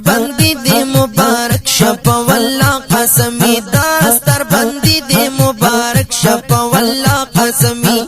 بندی دی مبارک شپ والله قسمی دستر بندی دی مبارک شپ والله قسمی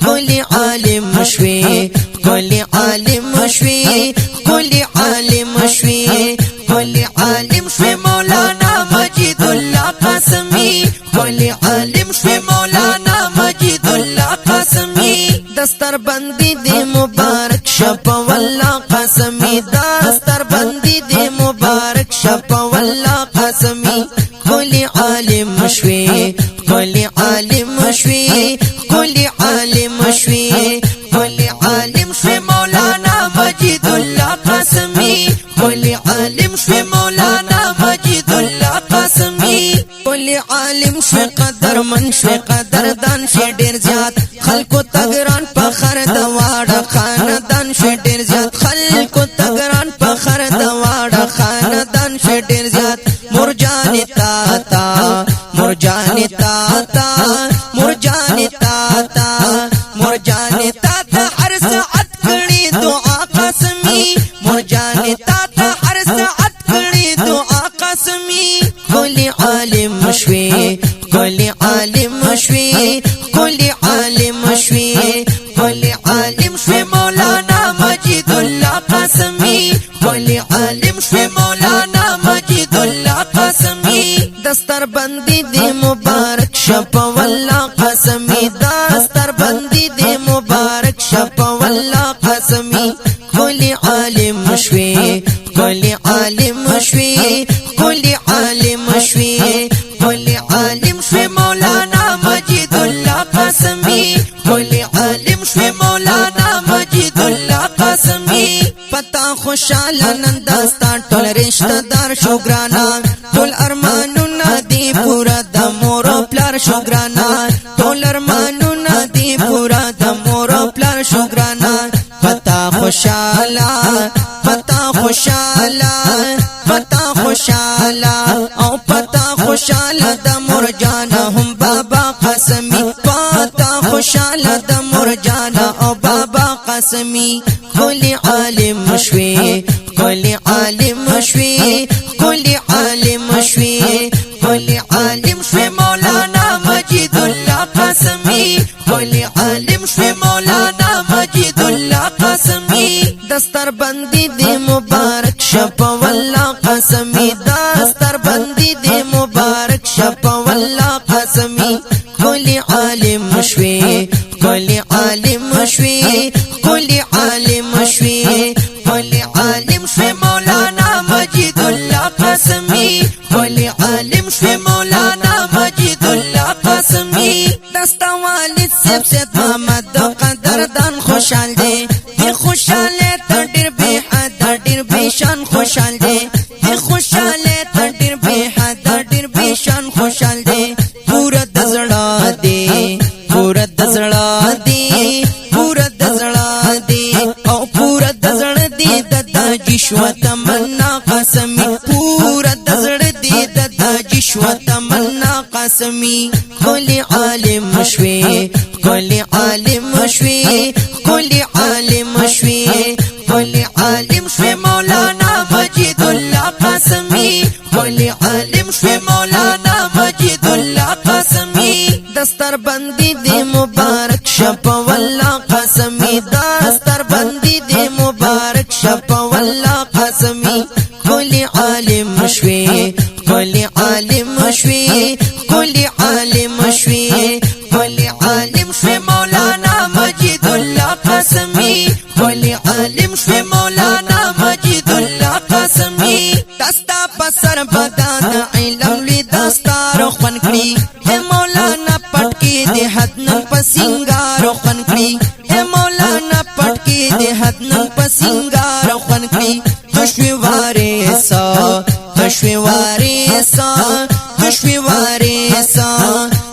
کلی عالم شوی کلی عالم شوی کلی عالم شوی کلی عالم شوی مولانا مجید الله قاسمی کلی عالم شوی مولانا مجید الله قاسمی دستر بندی دی مبارک شپ والله قاسمی دستر بندی دی مبارک شپ والله قاسمی کلی عالم شوی کلی عالم شوی کلی عالم شوی کلی عالم شوی مولانا مجید الله قاسمی کلی عالم شوی مولانا مجید الله قاسمی کلی عالم شوی قدر من شوی قدر دان شوی ډیر زیات خلکو تګران فخر د واړه خاندان شوی ډیر زیات خلکو تګران فخر د واړه خاندان شوی ډیر زیات مرجان تا تا مرجان تا تا مرجان تا تا مرجان تا تا هر ساعت کړي دعا قاسمی مرجان تا تا هر ساعت کړي دعا قاسمی کلی عالم شوی کلی عالم شوی کلی عالم شوی کلی عالم شوی مولانا مجید الله قاسمی کلی عالم شوی مولانا مجید الله قاسمی دستر بندی دی مبارک شپ والله قاسمی دستر بندی دی مبارک شپ والله قاسمی کلی عالم شوی کلی عالم شوی کلی عالم شوی کلی عالم شوی مولانا مجید الله قاسمی کلی عالم شوی مولانا مجید الله قاسمی پتا خوشاله نن داستا ټول رشتہ دار شو ګرانا ټول ارمانونه دی پورا د مور او پلار شو ګرانا ټول ارمانونه دی پورا د مور او پلار شو ګرانا پتا خوشاله پتا خوشاله پتا خوشاله او پتا خوشاله د مور جانا هم بابا قاسمی پتا خوشاله د مور جانا او بابا قاسمی کلی عالم شوی کلی عالم شوی کلی عالم شوی کلی عالم شوی مولانا مجید الله قاسمی کلی عالم شوی مولانا مجید الله قاسمی دستر بندی دی مبارک شپ والله قاسمی دستر بندی دی مبارک شپ والله قاسمی کلی عالم شوی کلی عالم شوی کلی عالم شوی کلی عالم شوی مولانا مجید الله قاسمی کلی عالم شوی مولانا مجید الله قاسمی دستا والد سب سید محمد قدردان خوشحال دی خوشحال ته ډیر به حد ډیر به شان خوشحال دی خوشحال ته ډیر به حد ډیر به شان خوشحال دی پورا دزړه دی پورا دزړه دی پورا دزړه دی او پورا دزړه دی د جشو تمنا قاسمی پورا دزړه دی د جشو تمنا قاسمی کلی عالم شوی کلی عالم شوی کلی عالم شوی کلی عالم شوی مولانا مجید الله قاسمی کلی عالم شوی مولانا مجید الله قاسمی دستر بندی دی مبارک شپ والله قاسمی دستر بندی دی مبارک شپ والله قاسمی کلی عالم شوی کلی عالم شوی کلی عالم شوی کلی عالم شوی مولانا مجید الله قاسمی کلی عالم شوی مولانا مجید الله قاسمی دستا پسر بدان علم لی دستا روخن کړي اے مولانا پټکی دی حد نن پسنګار روخن کړي اے مولانا پټکی دی حد نن پسنګار روخن کړي تشوی وارثا تشوی وارثا تشوی وارثا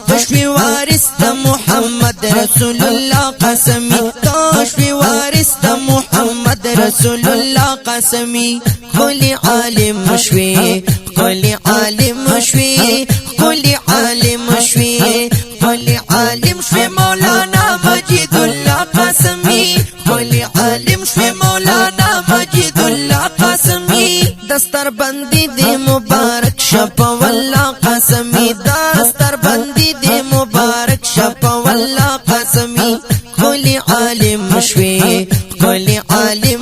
تشوی وارث محمد رسول الله قاسمی تشوی وارث محمد رسول الله قاسمی کلی عالم شوی کلی عالم شوی کلی عالم شوی کلی عالم شوی مولانا مجید الله قاسمی کلی عالم شوی مولانا مجید الله قاسمی دستر بندی دی مبارک شپ والله قسمی دستر بندی دی مبارک شپ والله قسمی کلی عالم شوی کلی عالم